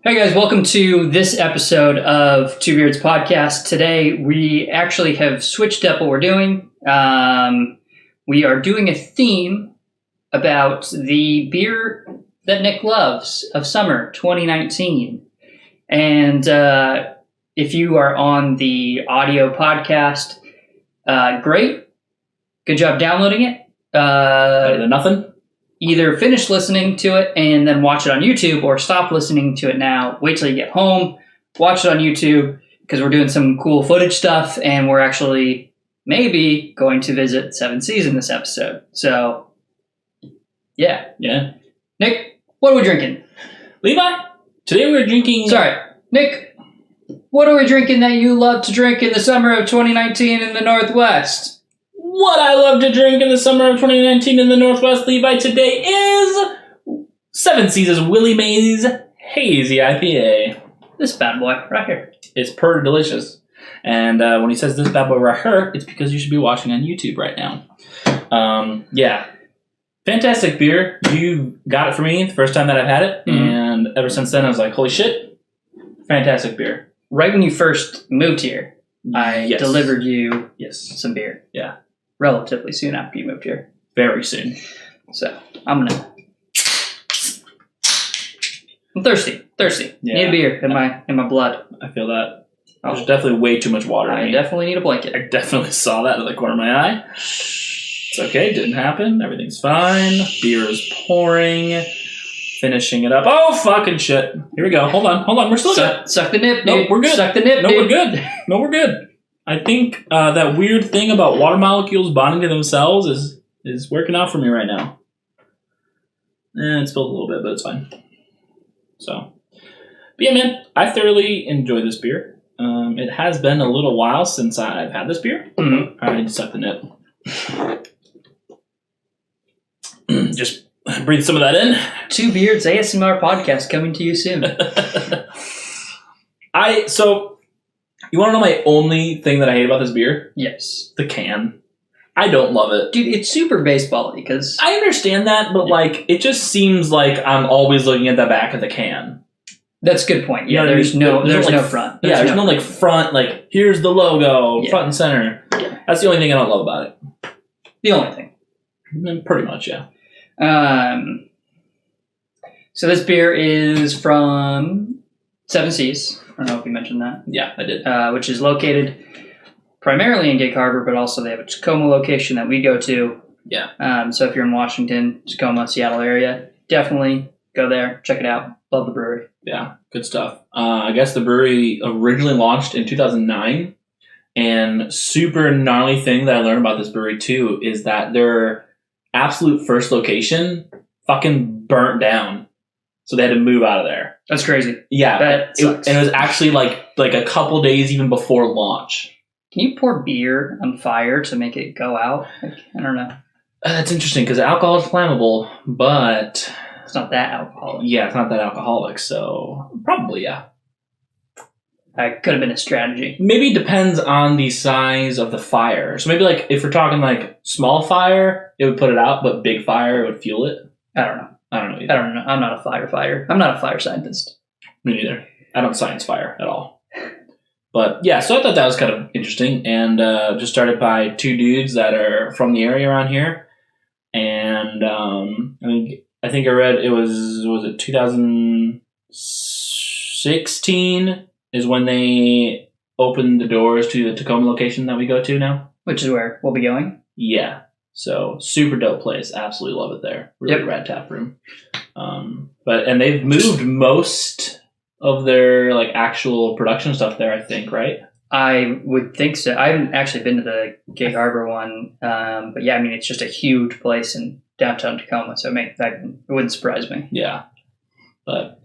Hey guys, welcome to this episode of Two Beards Podcast. Today we actually have switched up what we're doing. We are doing a theme about the beer that Nick loves of summer 2019. And if you are on the audio podcast, great. Good job downloading it. Better than nothing. Either finish listening to it and then watch it on YouTube, or stop listening to it now. Wait till you get home, watch it on YouTube, because we're doing some cool footage stuff, and we're actually maybe going to visit Seven Seas in this episode. So, yeah. Nick, what are we drinking? Levi, today we're drinking... Sorry, Nick, what are we drinking that you love to drink in the summer of 2019 in the Northwest? What I love to drink in the summer of 2019 in the Northwest, Levi, today is Seven Seas' Willie Maize Haze IPA. This bad boy right here. It's purr delicious. And when he says this bad boy right here, it's because you should be watching on YouTube right now. Yeah. Fantastic beer. You got it for me the first time that I've had it. Mm-hmm. And ever since then, I was like, holy shit. Fantastic beer. Right when you first moved here, I delivered you some beer. Yeah. Relatively soon after you moved here. Very soon. So, I'm thirsty. Yeah. Need a beer in my blood. I feel that. There's definitely way too much water in I me. definitely need a blanket. I definitely saw that in the corner of my eye. It's okay, didn't happen. Everything's fine. Beer is pouring. Finishing it up. Oh, fucking shit. Here we go. Hold on. We're still good. Suck the nip, dude. No, we're good. Suck the nip, no, dude. we're good. I think that weird thing about water molecules bonding to themselves is working out for me right now. It spilled a little bit, but it's fine. So, but yeah, man, I thoroughly enjoy this beer. It has been a little while since I've had this beer. Mm-hmm. I need to suck the nip. Just breathe some of that in. Two Beards ASMR podcast coming to you soon. You want to know my only thing that I hate about this beer? Yes. The can. I don't love it. Dude, it's super baseball-y because... I understand that, but it just seems like I'm always looking at the back of the can. That's a good point. Yeah, there's no front. There's no front, here's the logo, front and center. Yeah. That's the only thing I don't love about it. The only thing. Pretty much, yeah. So this beer is from Seven Seas. I don't know if you mentioned that. Yeah, I did. Which is located primarily in Gig Harbor, but also they have a Tacoma location that we go to. Yeah. So if you're in Washington, Tacoma, Seattle area, definitely go there. Check it out. Love the brewery. Yeah, good stuff. I guess the brewery originally launched in 2009. And super gnarly thing that I learned about this brewery, too, is that their absolute first location fucking burnt down. So they had to move out of there. That's crazy. Yeah. That sucks. And it was actually like a couple days even before launch. Can you pour beer on fire to make it go out? I don't know. That's interesting because alcohol is flammable, but... It's not that alcoholic. Yeah, it's not that alcoholic, so probably, yeah. That could have been a strategy. Maybe it depends on the size of the fire. So maybe if we're talking small fire, it would put it out, but big fire would fuel it. I don't know. Either. I don't know. I'm not a firefighter. I'm not a fire scientist. Me neither. I don't science fire at all. But yeah, so I thought that was kind of interesting, and just started by two dudes that are from the area around here. And I think I read it was it 2016 is when they opened the doors to the Tacoma location that we go to now. Which is where we'll be going. Yeah. So super dope place. Absolutely love it there. Really rad tap room. And they've moved most of their actual production stuff there, I think, right? I would think so. I haven't actually been to the Gig Harbor one. But yeah, I mean, it's just a huge place in downtown Tacoma. So it wouldn't surprise me. Yeah. But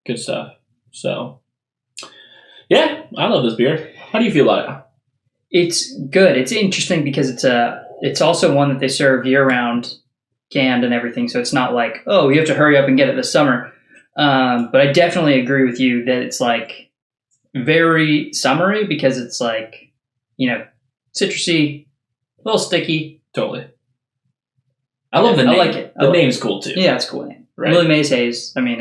good stuff. So yeah, I love this beer. How do you feel about it? It's good. It's interesting because it's also one that they serve year-round, canned and everything. So it's not like, oh, you have to hurry up and get it this summer. But I definitely agree with you that it's very summery because it's citrusy, a little sticky. Totally. I love the name. I like it. The name's cool too. Yeah, it's a cool name. Right. Willie Maize Haze. I mean,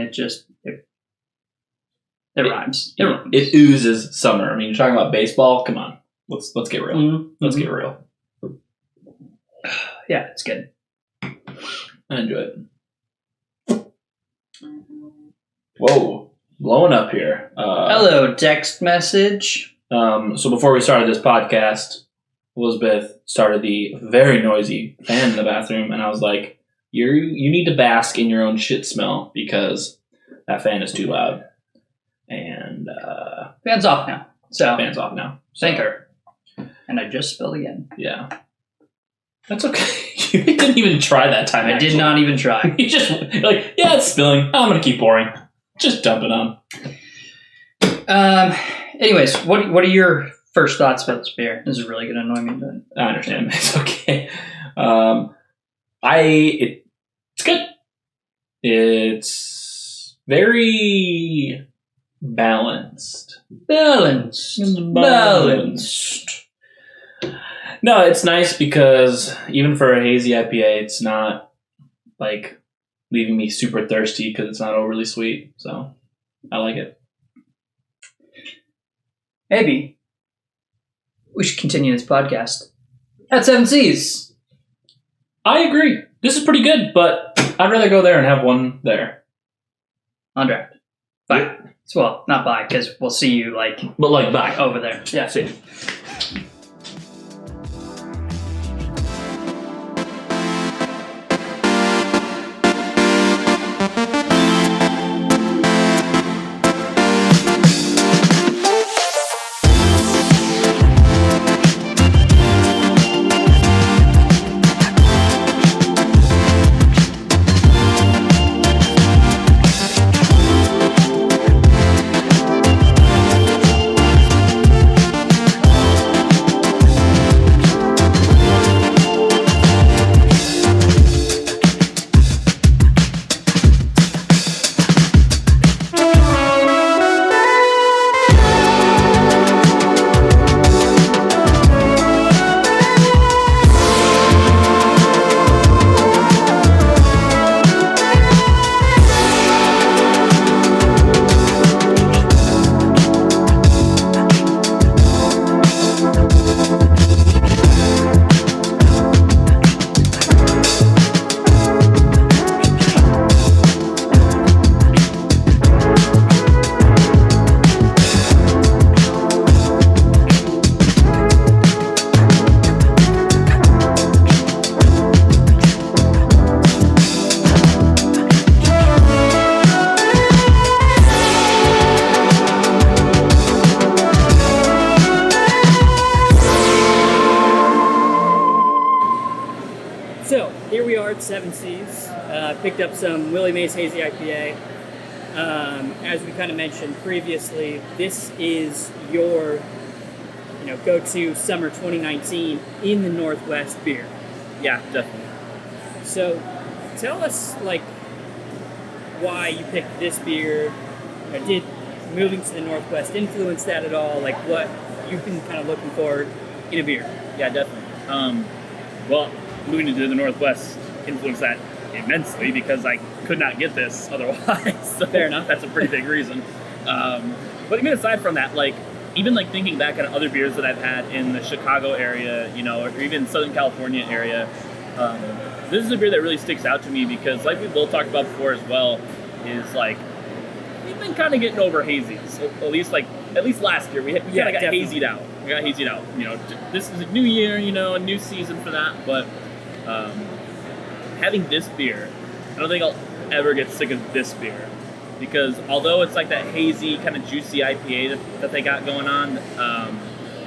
It rhymes. It oozes summer. I mean, you're talking about baseball. Come on, let's get real. Mm-hmm. Let's get real. Yeah, it's good. I enjoy it. Whoa, blowing up here. Hello, text message. So before we started this podcast, Elizabeth started the very noisy fan in the bathroom, and I was like, you need to bask in your own shit smell because that fan is too loud. And fan's off now. Fan's off now. Thank her. And I just spilled again. Yeah. That's okay. You didn't even try that time. I did not even try. You just like, yeah, it's spilling. I'm gonna keep pouring. Just dump it on. Anyways, what are your first thoughts about this beer? This is really gonna annoy me, but I understand. It's okay. It's good. It's very balanced. Balanced. No, it's nice because even for a hazy IPA, it's not like leaving me super thirsty because it's not overly sweet. So I like it. Maybe we should continue this podcast at Seven Seas. I agree. This is pretty good, but I'd rather go there and have one there. On draft. Bye. Yeah. Well, not bye, because we'll see you bye over there. Yeah. See. Seven Seas. Picked up some Willie Maize Hazy IPA. As we kind of mentioned previously, this is your go-to summer 2019 in the Northwest beer. Yeah, definitely. So tell us why you picked this beer. Did moving to the Northwest influence that at all? What you've been kind of looking for in a beer? Yeah, definitely. Well, moving to the Northwest influenced that immensely because I could not get this otherwise. So fair enough. That's a pretty big reason. But even aside from that, even thinking back at other beers that I've had in the Chicago area, or even Southern California area, this is a beer that really sticks out to me because, like we both talked about before as well, is we've been kind of getting over hazies. At least last year we kind of got hazied out. We got hazied out. This is a new year, a new season for that. But having this beer, I don't think I'll ever get sick of this beer. Because although it's that hazy, kind of juicy IPA that they got going on,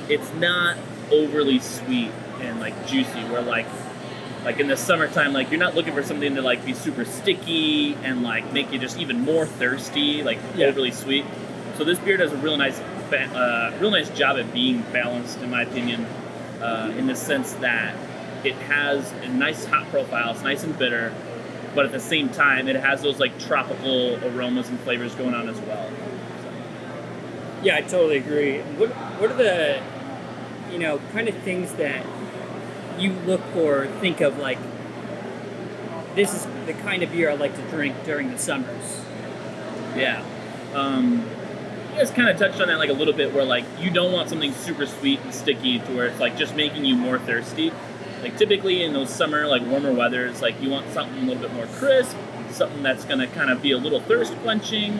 it's not overly sweet and juicy. Where in the summertime, you're not looking for something to be super sticky and make you just even more thirsty, overly sweet. So this beer does a real nice job at being balanced, in my opinion, in the sense that it has a nice hop profile. It's nice and bitter. But at the same time, it has those tropical aromas and flavors going on as well. Yeah, I totally agree. What are the kind of things that you look for? Think of this is the kind of beer I like to drink during the summers. Yeah. guys kind of touched on that like a little bit, where like you don't want something super sweet and sticky to where it's like just making you more thirsty. Like typically in those summer, like warmer weathers, like you want something a little bit more crisp, something that's gonna kind of be a little thirst quenching.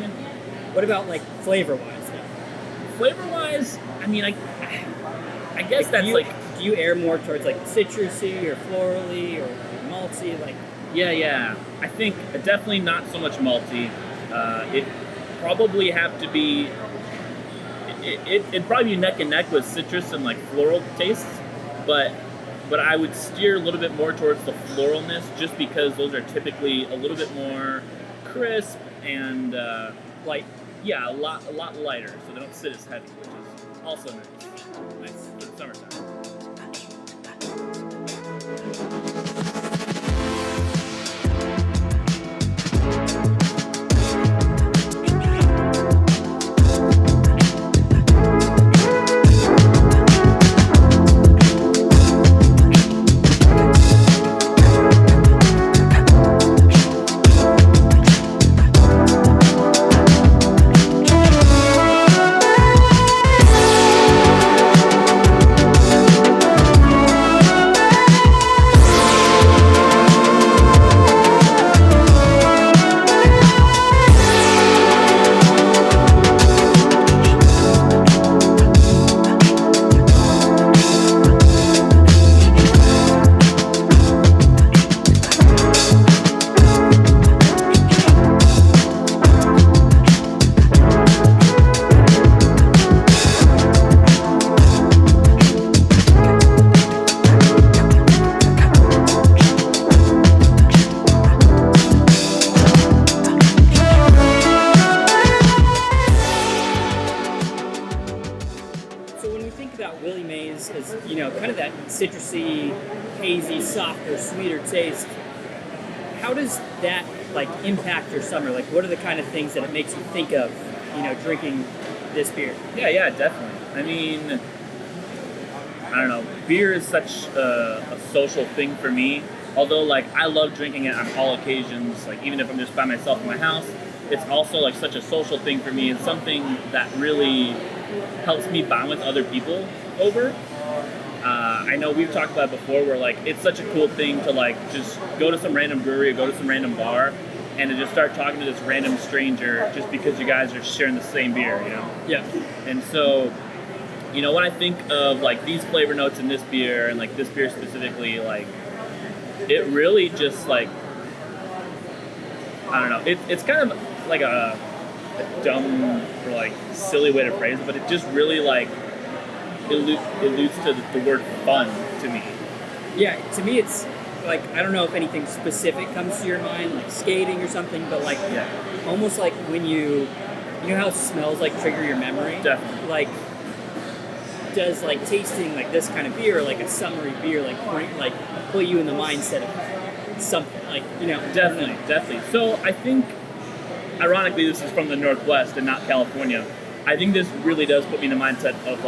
What about like flavor-wise? Flavor-wise, I mean, I guess that's like. Do you err more towards like citrusy or florally or malty? Like. Yeah. I think definitely not so much malty. It probably have to be. It'd probably be neck and neck with citrus and like floral tastes, but I would steer a little bit more towards the floralness, just because those are typically a little bit more crisp and Light. Yeah, a lot lighter, so they don't sit as heavy, which is also nice for the summertime. Willie Maize is, kind of that citrusy, hazy, softer, sweeter taste. How does that impact your summer? Like, what are the kind of things that it makes you think of, drinking this beer? Yeah, definitely. I mean, I don't know. Beer is such a social thing for me. Although, I love drinking it on all occasions. Even if I'm just by myself in my house, it's also such a social thing for me. It's something that really helps me bond with other people over. I know we've talked about it before, where it's such a cool thing to just go to some random brewery or go to some random bar and to just start talking to this random stranger just because you guys are sharing the same beer, Yeah. And so, when I think of these flavor notes in this beer and this beer specifically, it really just I don't know. It's kind of like a dumb or silly way to phrase it, but it just really alludes to the word fun to me. Yeah, to me it's I don't know if anything specific comes to your mind, like skating or something, but almost like when you know how smells trigger your memory? Definitely. Does tasting this kind of beer, a summery beer, put you in the mindset of something, Definitely. So I think, ironically, this is from the Northwest and not California. I think this really does put me in the mindset of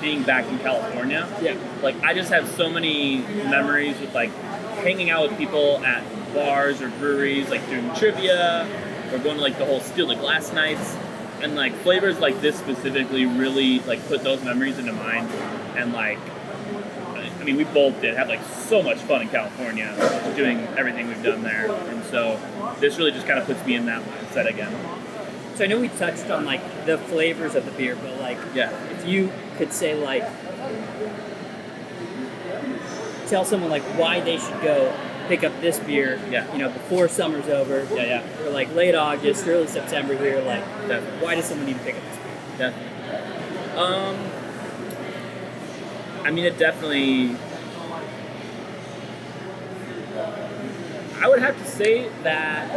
being back in California. Yeah. I just have so many memories with hanging out with people at bars or breweries, doing trivia, or going to the whole Steel to Glass nights. And flavors like this specifically really put those memories into mind. And I mean, we both did have so much fun in California, just doing everything we've done there. And so this really just kind of puts me in that mindset again. So I know we touched on the flavors of the beer, but if you could say tell someone why they should go pick up this beer, before summer's over, or late August, early September here, why does someone need to pick up this beer? Definitely. I mean, it definitely. I would have to say that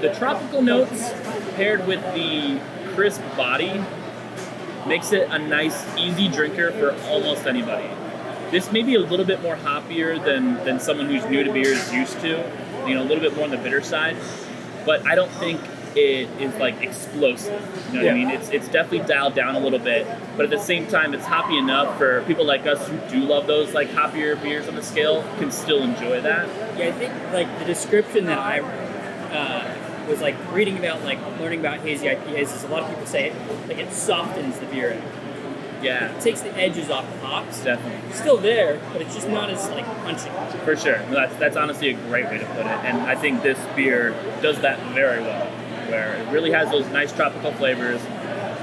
the tropical notes paired with the crisp body makes it a nice, easy drinker for almost anybody. This may be a little bit more hoppier than someone who's new to beer is used to, a little bit more on the bitter side, but I don't think it is explosive. You know what I mean? It's definitely dialed down a little bit, but at the same time, it's hoppy enough for people like us who do love those hoppier beers on the scale can still enjoy that. Yeah, I think the description that I was like reading about learning about hazy IPAs is a lot of people say it softens the beer. Yeah. It takes the edges off the hops. Definitely. It's still there, but it's just not as punchy. For sure. That's honestly a great way to put it. And I think this beer does that very well, where it really has those nice tropical flavors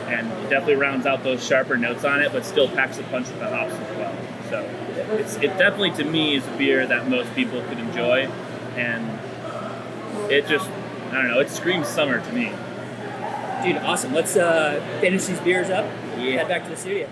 and definitely rounds out those sharper notes on it, but still packs a punch with the hops as well. So it definitely, to me, is a beer that most people could enjoy. And it just, I don't know, it screams summer to me. Dude, awesome. Let's finish these beers up. Yeah. Head back to the studio.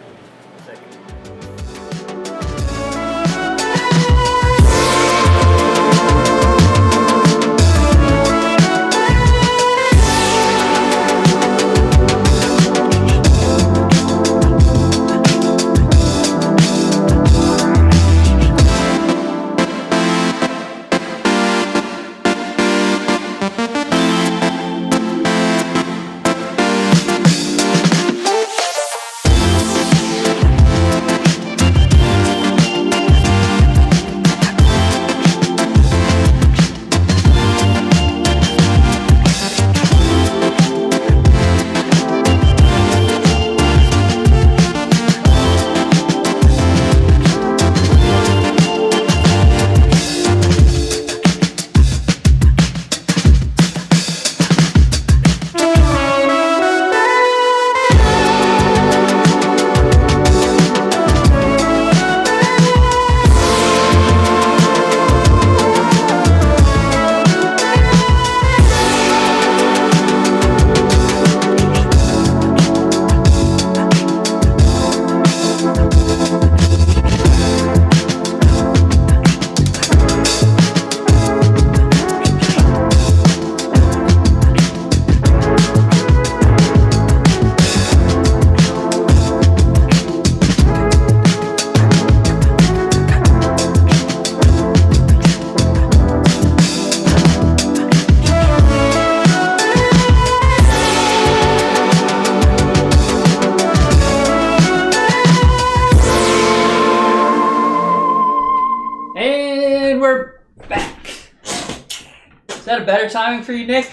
that a better timing for you, Nick?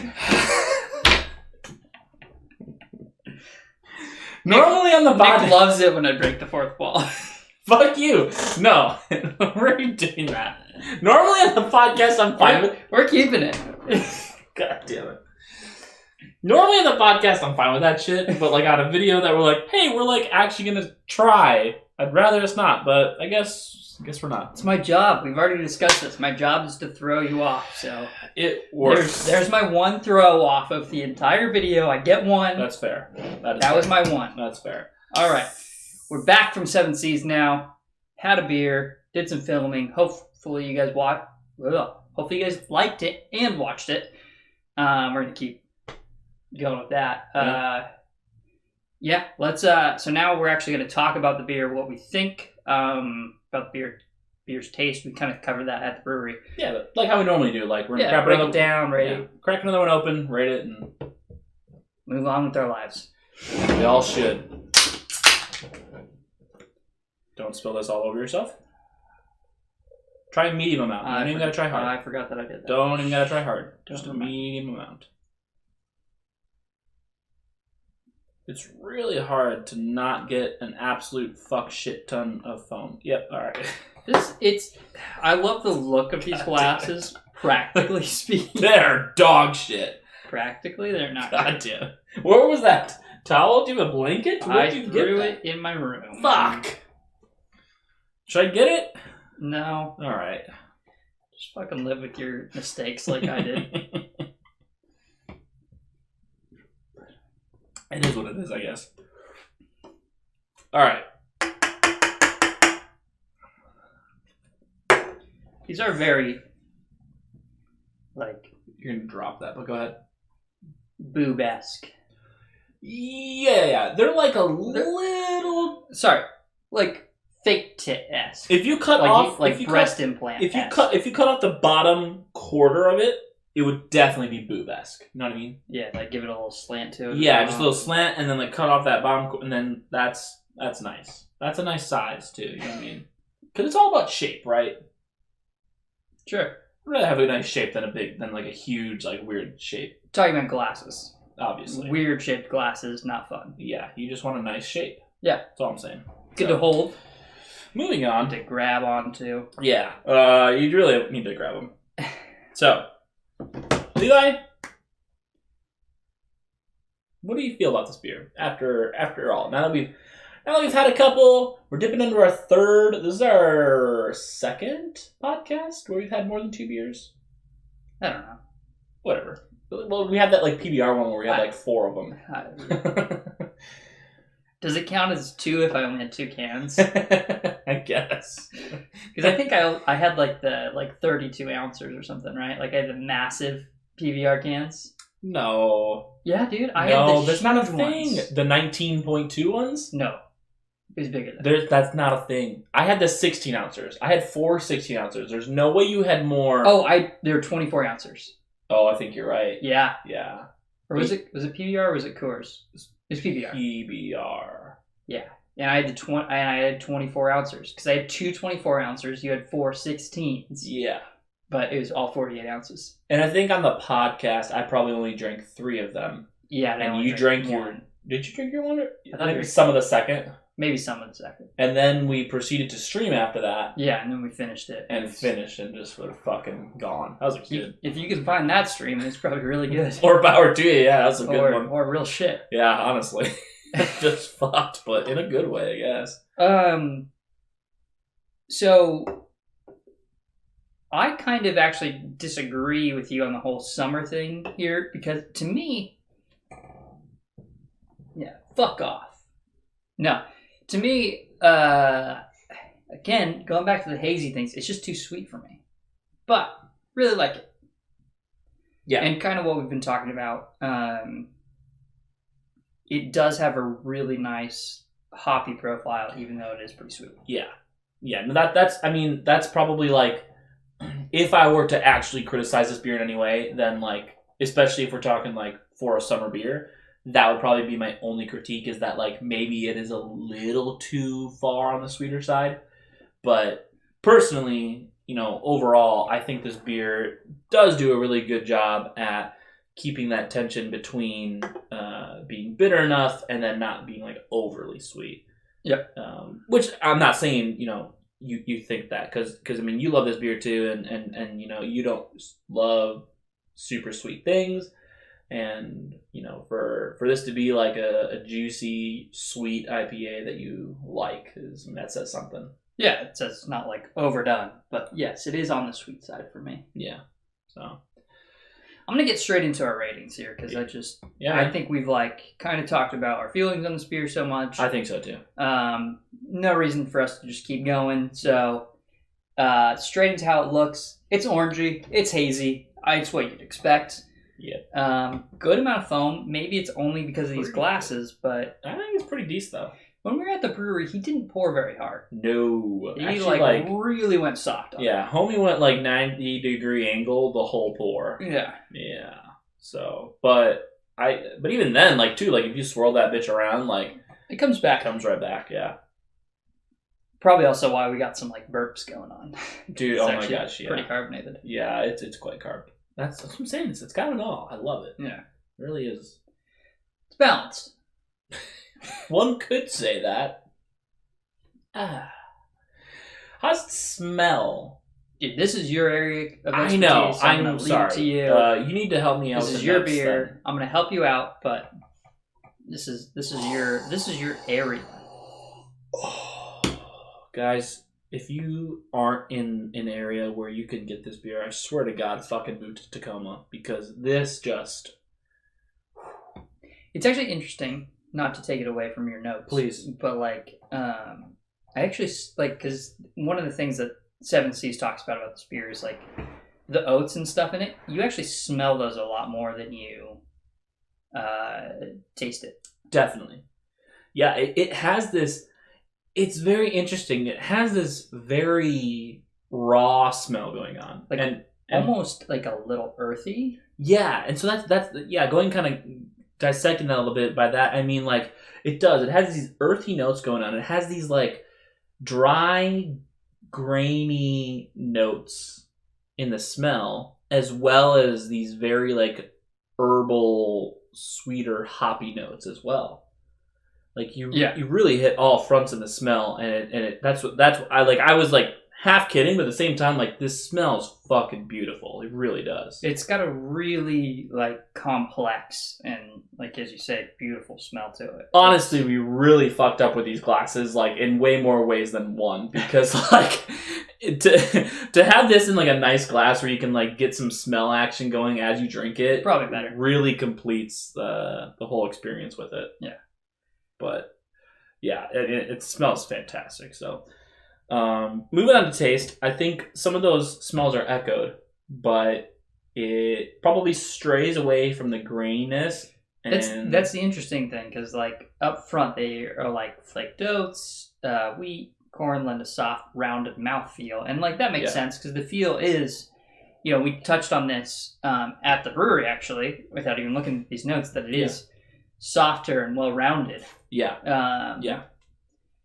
Normally on the Nick podcast, loves it when I break the fourth wall. fuck you. No, we're doing that. Normally on the podcast, I'm fine with. We're keeping it. God damn it. Normally on the podcast, I'm fine with that shit, but like on a video that we're like, hey, we're like actually gonna try. I'd rather it's not, but I guess we're not. It's my job. We've already discussed this. My job is to throw you off. So it works. There's my one throw off of the entire video. I get one. That's fair. That was my one. That's fair. All right, we're back from Seven Seas now. Had a beer. Did some filming. Hopefully you guys Hopefully you guys liked it and watched it. We're gonna keep going with that. Yeah. Let's. So now we're actually gonna talk about the beer, what we think about the beer's taste. We kind of covered that at the brewery. Yeah, but like how we normally do. Like we're gonna break it down, rate it, crack another one open, rate it, and move on with our lives. We all should. Don't spill this all over yourself. Try a medium amount. You don't even gotta try hard. I forgot that I did that. Don't even gotta try hard. Just a medium amount. It's really hard to not get an absolute fuck shit ton of foam. Yep, alright. I love the look of these glasses, practically speaking. They're dog shit. Practically, they're not. God damn it. Where was that towel? Do you have a blanket? I threw it in my room. Fuck. Should I get it? No. Alright. Just fucking live with your mistakes like I did. It is what it is, I guess. Alright. These are very, like... You're gonna drop that, but go ahead. Boob-esque. Yeah. They're like a little... Sorry. Like, fake tit-esque. If you cut like off... Like breast implant. If you cut off the bottom quarter of it, it would definitely be boob-esque. You know what I mean? Yeah, like give it a little slant to it. Yeah, just a little slant, and then like cut off that bottom, and then that's nice. That's a nice size too. You know what I mean? Because it's all about shape, right? Sure. rather have a nice shape than like a huge, like, weird shape. Talking about glasses. Obviously. Weird shaped glasses, not fun. Yeah, you just want a nice shape. Yeah. That's all I'm saying. Good to hold. Moving on. To grab onto. Yeah. You really need to grab them. So, Levi, what do you feel about this beer after all? Now that we've had a couple, we're dipping into our third. This is our second podcast where we've had more than 2 beers. I don't know. Whatever. Well, we had that like PBR one where we had like 4 of them. Does it count as 2 if I only had 2 cans? I guess. Because I think I had like the 32 ounces or something, right? Like I had the massive PBR cans. No. Yeah, dude. I had the that's not a huge thing. ones. The 19.2 ones? No. It was bigger than that. That's not a thing. I had the 16 ounces. I had 4 16 ounces. There's no way you had more. Oh, there were 24 ounces. Oh, I think you're right. Yeah. Yeah. Or was it PBR or was it Coors? It was PBR. PBR. Yeah. And I had 24 ounces because I had 2 24 ounces. You had 4 16s. Yeah. But it was all 48 ounces. And I think on the podcast, I probably only drank 3 of them. Yeah. And you drank one. your... Did you drink your one? I thought maybe some of the second? Maybe some of the second. And then we proceeded to stream after that. Yeah, and then we finished it. And finished and just were fucking gone. That was a kid. If you can find that stream, it's probably really good. More power to you, yeah. That was a good one. Or real shit. Yeah, honestly. Just fucked, but in a good way, I guess. So I kind of actually disagree with you on the whole summer thing here because to me, yeah, fuck off. No, to me, again, going back to the hazy things, it's just too sweet for me. But really like it. Yeah. And kind of what we've been talking about. It does have a really nice hoppy profile, even though it is pretty sweet. Yeah. Yeah. No, that's probably like, if I were to actually criticize this beer in any way, then like, especially if we're talking like for a summer beer, that would probably be my only critique is that like maybe it is a little too far on the sweeter side. But personally, overall, I think this beer does do a really good job at keeping that tension between being bitter enough and then not being like overly sweet. Yep. Which I'm not saying, you think that because I mean you love this beer too and you don't love super sweet things. And, for this to be like a juicy, sweet IPA that you like, that says something. Yeah, it says not like overdone, but yes, it is on the sweet side for me. Yeah. So I'm going to get straight into our ratings here because I think we've like kind of talked about our feelings on this beer so much. I think so too. No reason for us to just keep going. So straight into how it looks. It's orangey. It's hazy. It's what you'd expect. Yeah. Good amount of foam. Maybe it's only because of these glasses, but I think it's pretty decent though. When we were at the brewery, he didn't pour very hard. No. He actually, really went soft on it. Yeah, homie went like 90-degree angle the whole pour. Yeah. Yeah. So, but even then, like too, like if you swirl that bitch around, like it comes back. Comes right back, yeah. Probably also why we got some like burps going on. Dude, oh my gosh, yeah. Pretty carbonated. Yeah, it's quite carb. That's what I'm saying. It's got it all. I love it. Yeah. It really is. It's balanced. One could say that. How's it smell? Dude, this is your area of expertise. I know. So I'm I'm sorry. sorry. Leave it to you. You need to help me out. This is your beer. Then. I'm going to help you out, but this is your area. Oh, guys, if you aren't in an area where you can get this beer, I swear to God, fucking move to Tacoma because this just. It's actually interesting. Not to take it away from your notes, please, but like, I actually like because one of the things that Seven Seas talks about this beer is like the oats and stuff in it. You actually smell those a lot more than you taste it. Definitely, yeah. It has this. It's very interesting. It has this very raw smell going on, like and almost like a little earthy. Yeah, and so that's going kind of. Dissecting that a little bit, by that I mean like it does. It has these earthy notes going on. It has these like dry, grainy notes in the smell, as well as these very like herbal, sweeter, hoppy notes as well. Like you really hit all fronts in the smell, and that's what I like. I was like half kidding, but at the same time, like this smells fucking beautiful. It really does. It's got a really like complex and like as you say, beautiful smell to it. Honestly, we really fucked up with these glasses, like in way more ways than one, because like to have this in like a nice glass where you can like get some smell action going as you drink it, probably better. Really completes the whole experience with it. Yeah. But yeah, it smells fantastic. So moving on to taste, I think some of those smells are echoed, but it probably strays away from the graininess. And that's the interesting thing, because like up front they are like flaked oats, wheat, corn lend a soft, rounded mouthfeel, and like that makes sense because the feel is, we touched on this at the brewery actually, without even looking at these notes, that it is softer and well-rounded. Yeah.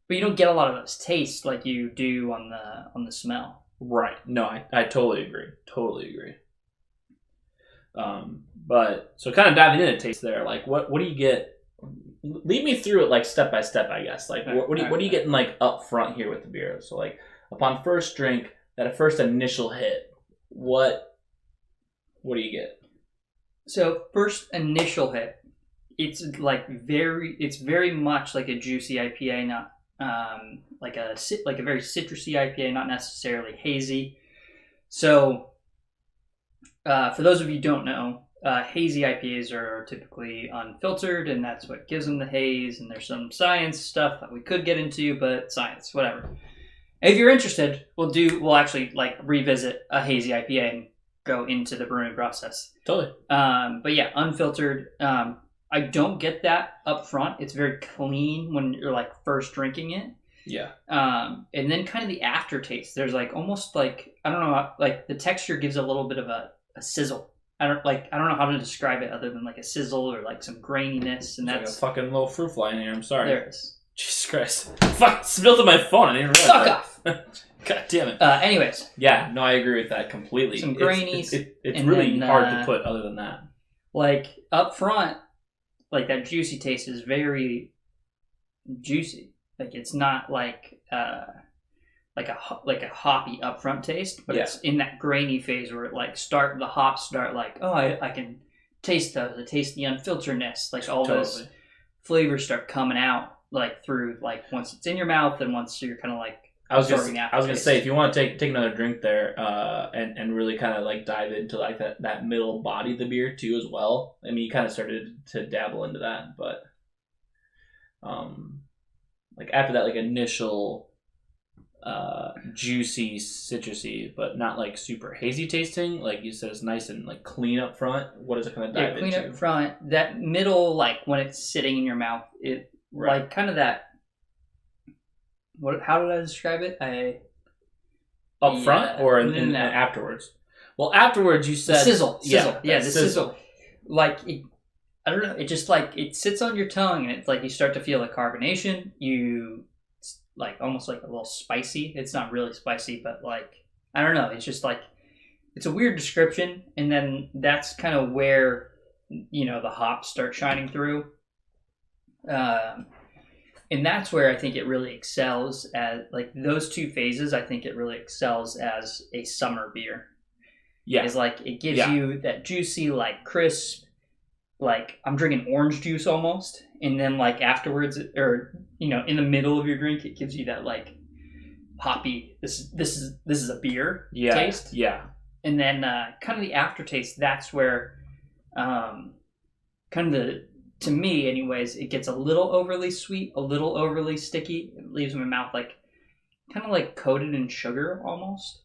But you don't get a lot of those tastes like you do on the smell. Right. No, I totally agree. But so kind of diving into taste there, like what do you get? Lead me through it like step by step, I guess. Like what are you getting like up front here with the beer? So like upon first drink, that first initial hit, what do you get? So first initial hit, it's very much like a juicy IPA, not like a very citrusy IPA, not necessarily hazy. So for those of you who don't know, hazy IPAs are typically unfiltered, and that's what gives them the haze. And there's some science stuff that we could get into, but science, whatever. If you're interested, we'll actually like revisit a hazy IPA and go into the brewing process. Totally. But yeah, unfiltered. I don't get that up front. It's very clean when you're like first drinking it. Yeah. And then kind of the aftertaste. There's like almost like, I don't know, like the texture gives a little bit of a sizzle. I don't know how to describe it other than like a sizzle or like some graininess, and that's like a fucking little fruit fly in here. I'm sorry. There it is. Jesus Christ! Fuck! Spilled on my phone. I didn't realize. Fuck off. God damn it. Anyways. Yeah. No, I agree with that completely. Some grainies. It's really hard to put other than that. Like up front, like that juicy taste is very juicy. Like it's not like a hoppy upfront taste, but it's in that grainy phase where it like the hops start like, oh, I can taste those. I taste the unfilteredness. Like all those flavors start coming out like through like once it's in your mouth and once you're kind of like absorbing aftertaste. I was gonna say, if you want to take another drink there and really kind of like dive into like that middle body of the beer too as well. I mean, you kind of started to dabble into that, but like after that like initial juicy, citrusy, but not like super hazy tasting. Like you said, it's nice and like clean up front. What does it kind of dive into? Clean up front. That middle, like when it's sitting in your mouth, it like kind of that. How did I describe it? Up front or in afterwards? Well, afterwards you said sizzle. Yeah, the sizzle. Like I don't know. It just like it sits on your tongue, and it's like you start to feel the carbonation. It's like almost like a little spicy. It's not really spicy, but like I don't know. It's just like it's a weird description, and then that's kind of where the hops start shining through, and that's where I think it really excels at like those two phases. I think it really excels as a summer beer. Yeah, it's like it gives you that juicy, like crisp. Like I'm drinking orange juice almost, and then like afterwards, or in the middle of your drink, it gives you that like hoppy. This is a beer taste. Yeah, and then kind of the aftertaste. That's where, to me, anyways, it gets a little overly sweet, a little overly sticky. It leaves my mouth like kind of like coated in sugar almost,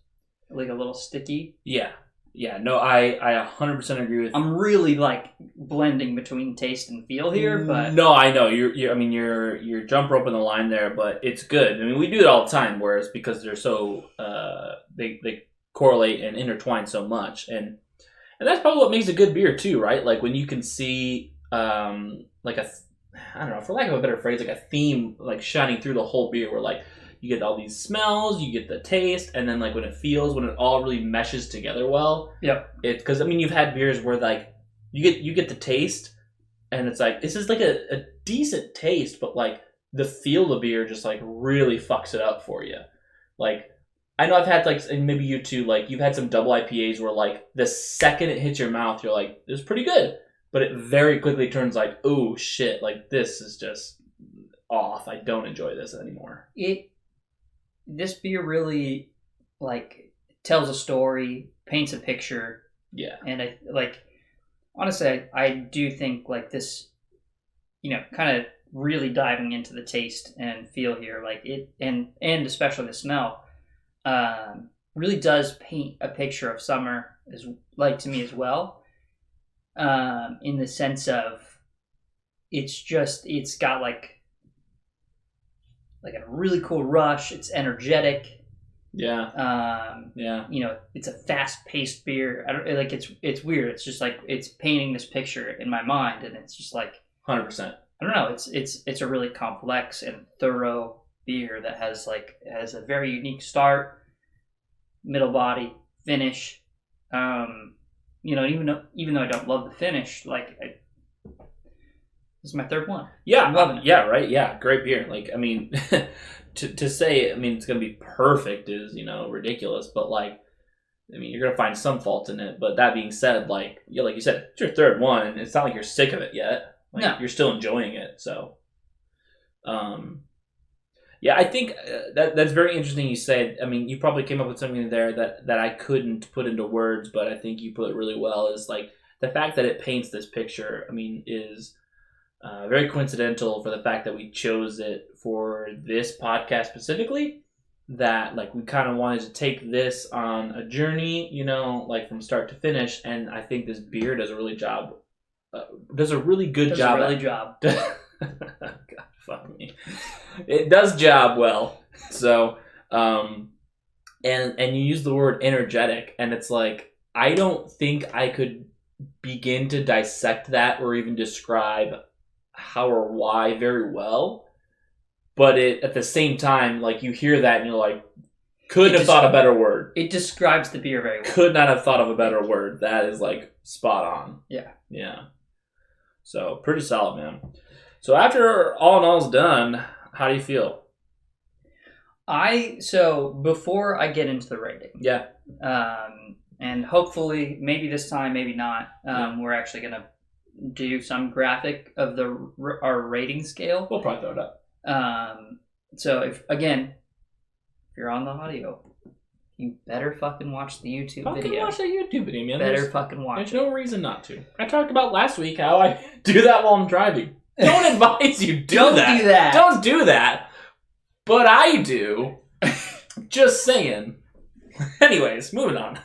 like a little sticky. Yeah. Yeah, no, I 100% agree with. I'm really like blending between taste and feel here, but no, I know you're jump roping the line there, but it's good. I mean, we do it all the time, whereas because they're so they correlate and intertwine so much, and that's probably what makes a good beer too, right? Like when you can see like I don't know, for lack of a better phrase, like a theme like shining through the whole beer, where like you get all these smells, you get the taste, and then like when it all really meshes together well. Yep. Because I mean, you've had beers where like you get the taste, and it's like this is like a decent taste, but like the feel of the beer just like really fucks it up for you. Like I know I've had like, and maybe you too, like you've had some double IPAs where like the second it hits your mouth, you're like, this is pretty good. But it very quickly turns like, oh shit, like this is just off. I don't enjoy this anymore. This beer really like tells a story, paints a picture. Yeah. And I like, honestly, I do think like this, kind of really diving into the taste and feel here, like it, and especially the smell, really does paint a picture of summer as like to me as well. In the sense of it's got like a really cool rush. It's energetic. Yeah. It's a fast-paced beer. I don't like it's weird. It's just like it's painting this picture in my mind, and it's just like 100%. I don't know. It's a really complex and thorough beer that has a very unique start, middle body, finish. Even though I don't love the finish, like this is my third one. Yeah, I'm loving it. Yeah, right. Yeah, great beer. Like, I mean, to say, I mean, it's gonna be perfect is ridiculous. But like, I mean, you're gonna find some faults in it. But that being said, like you said, it's your third one, and it's not like you're sick of it yet. Like, no, you're still enjoying it. So, yeah, I think that's very interesting. You said, I mean, you probably came up with something there that I couldn't put into words, but I think you put it really well. Is like the fact that it paints this picture. I mean, is very coincidental for the fact that we chose it for this podcast specifically. That like we kind of wanted to take this on a journey, like from start to finish, and I think this beer does a really good job. God, fuck me. It does job well. So, and you use the word energetic, and it's like I don't think I could begin to dissect that or even describe how or why very well. But at the same time, like you hear that and you're like, couldn't have thought a better word. It describes the beer very well. Could not have thought of a better word. That is like spot on. Yeah. Yeah. So pretty solid, man. So after all in all is done, how do you feel? So before I get into the rating. Yeah. And hopefully, maybe this time, maybe not, we're actually going to do some graphic of our rating scale. We'll probably throw it up. So if you're on the audio, you better fucking watch the YouTube video. Watch the YouTube video, man. Better fucking watch There's no reason not to. I talked about last week how I do that while I'm driving. Don't advise you Don't do that. Don't do that. But I do. Just saying. Anyways, moving on.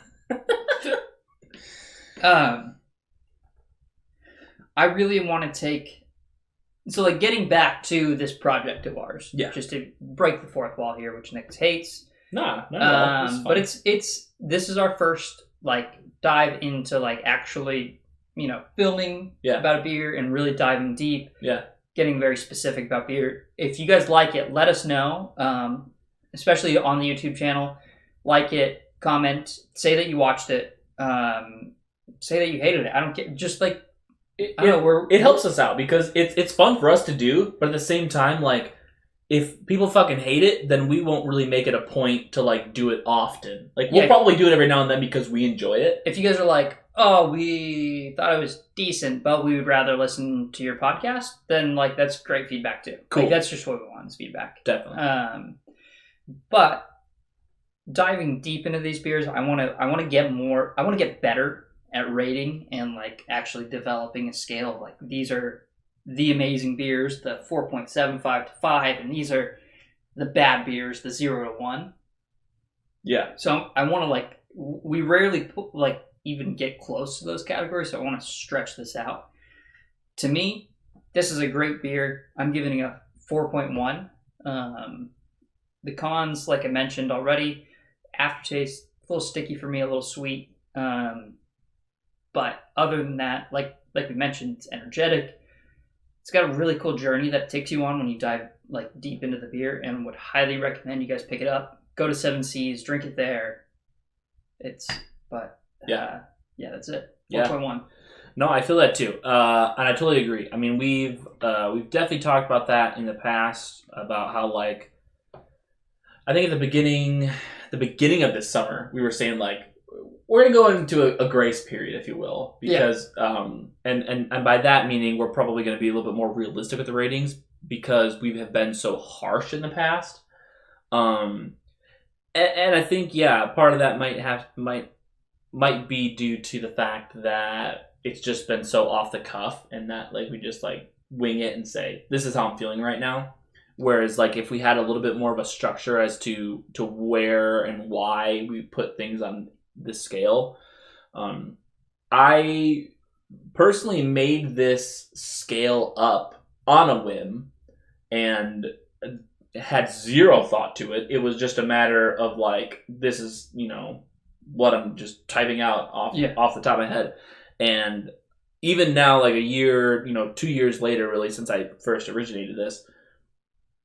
I really want to take... So, like, getting back to this project of ours. Yeah. Just to break the fourth wall here, which Nick hates. Nah, not at all. But this is our first, like, dive into, like, actually, filming about a beer and really diving deep. Yeah. Getting very specific about beer. If you guys like it, let us know. Especially on the YouTube channel. Like it, comment, say that you watched it. Say that you hated it. I don't care. Just, like, it helps us out because it's fun for us to do, but at the same time, like, if people fucking hate it, then we won't really make it a point to like do it often. Like we'll probably do it every now and then because we enjoy it. If you guys are like, oh, we thought it was decent, but we would rather listen to your podcast, then like that's great feedback too. Cool. Like, that's just what we want is feedback. Definitely. But diving deep into these beers, I want to get better at rating and like actually developing a scale of like these are the amazing beers, the 4.75 to 5, and these are the bad beers, the 0 to 1. Yeah. So I want to like we rarely even get close to those categories, so I want to stretch this out. To me, this is a great beer. I'm giving it a 4.1. The cons, like I mentioned already, aftertaste a little sticky for me, a little sweet. But other than that, like we mentioned, it's energetic. it's got a really cool journey that it takes you on when you dive like deep into the beer, and would highly recommend you guys pick it up. Go to Seven Seas, drink it there. Yeah, that's it. 4.1. No, I feel that too, and I totally agree. I mean, we've definitely talked about that in the past, about how like, I think at the beginning of this summer, we were saying like, we're gonna go into a grace period, if you will, because and by that meaning we're probably gonna be a little bit more realistic with the ratings, because we have been so harsh in the past. And I think part of that might be due to the fact that it's just been so off the cuff, and that like we just like wing it and say, this is how I'm feeling right now. Whereas like if we had a little bit more of a structure as to where and why we put things on this scale. I personally made this scale up on a whim and had zero thought to it. It was just a matter of like, this is, what I'm just typing out off the top of my head. And even now, like a year, 2 years later, really, since I first originated this,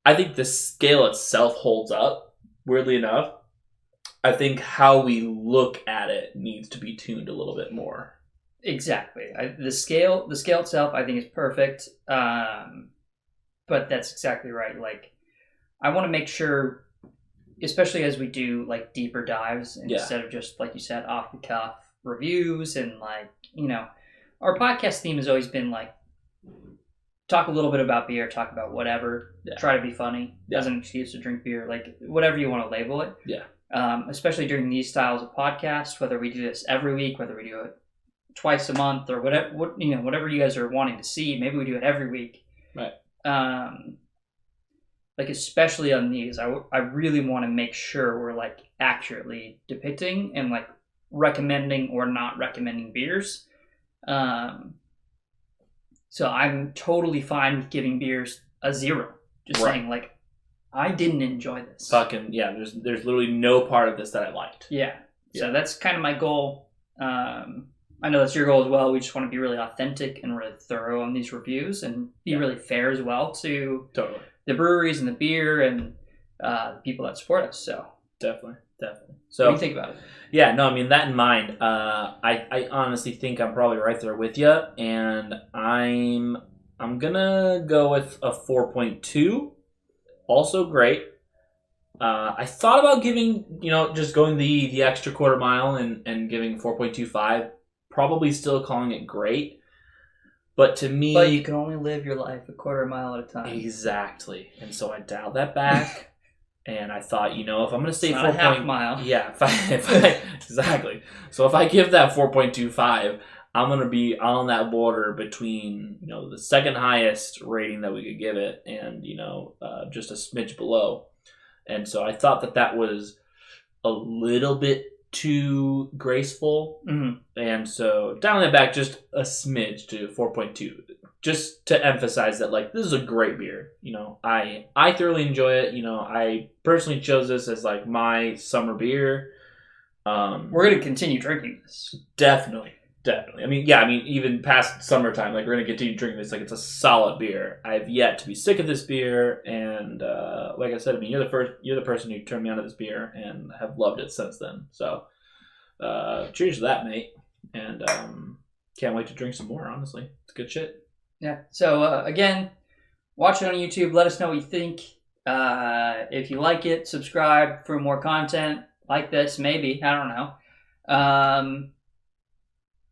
I think the scale itself holds up, weirdly enough. I think how we look at it needs to be tuned a little bit more. Exactly. The scale itself, I think, is perfect. But that's exactly right. Like, I want to make sure, especially as we do like deeper dives instead of just, like you said, off the cuff reviews, and like, our podcast theme has always been like, talk a little bit about beer, talk about whatever, try to be funny as an excuse to drink beer, like whatever you want to label it. Yeah. Especially during these styles of podcasts, whether we do this every week, whether we do it twice a month, or whatever you guys are wanting to see. Maybe we do it every week. Right. Like especially on these, I really want to make sure we're like accurately depicting and like recommending or not recommending beers. So I'm totally fine with giving beers a 0. Just saying like, I didn't enjoy this. Fucking there's literally no part of this that I liked. Yeah. So that's kind of my goal. I know that's your goal as well. We just want to be really authentic and really thorough on these reviews, and be really fair as well to the breweries and the beer and the people that support us. So definitely. So what do you think about it? Yeah, no, I mean, that in mind, I honestly think I'm probably right there with you, and I'm gonna go with a 4.2. Also great. I thought about giving, just going the extra quarter mile and giving 4.25. Probably still calling it great. But to me... But you can only live your life a quarter mile at a time. Exactly. And so I dialed that back. And I thought, if I'm going to say 4. Not a half mile. Yeah, if I exactly. So if I give that 4.25, I'm going to be on that border between, the second highest rating that we could give it and, just a smidge below. And so I thought that was a little bit too graceful. Mm-hmm. And so dialing it back just a smidge to 4.2. Just to emphasize that, like, this is a great beer. I thoroughly enjoy it. I personally chose this as, like, my summer beer. We're going to continue drinking this. Definitely. I mean, even past summertime, like, we're going to continue drinking this. Like, it's a solid beer. I've yet to be sick of this beer. And, like I said, I mean, you're the person who turned me on to this beer and have loved it since then. So, cheers to that, mate. And, can't wait to drink some more, honestly. It's good shit. Yeah. So, again, watch it on YouTube. Let us know what you think. If you like it, subscribe for more content like this, maybe. I don't know.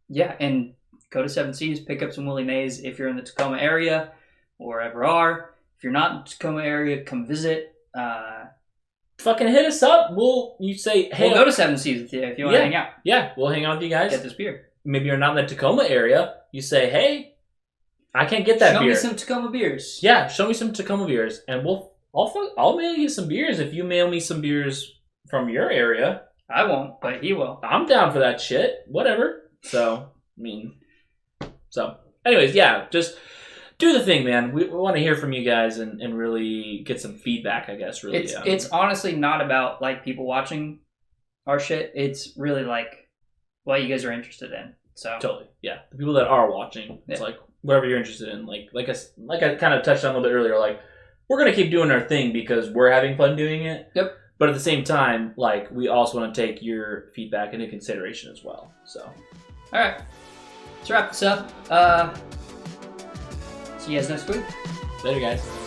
Yeah, and go to Seven Seas, pick up some Willie Maize if you're in the Tacoma area or ever are. If you're not in the Tacoma area, come visit. Fucking hit us up. You say, hey. We'll go to Seven Seas with you if you want to hang out. Yeah, we'll hang out with you guys. Get this beer. Maybe you're not in the Tacoma area. You say, hey, I can't get that beer. Show me some Tacoma beers. Yeah, show me some Tacoma beers, and I'll mail you some beers if you mail me some beers from your area. I won't, but he will. I'm down for that shit. Whatever. So, anyways, just do the thing, man. We want to hear from you guys and really get some feedback, I guess, really. It's honestly not about, like, people watching our shit. It's really, like, what you guys are interested in. So Totally. Yeah. The people that are watching, it's Yeah. like whatever you're interested in. Like I kind of touched on a little bit earlier. Like we're gonna keep doing our thing because we're having fun doing it. Yep. But at the same time, like we also want to take your feedback into consideration as well. So. all right, let's wrap this up. See you guys next week. Later, guys.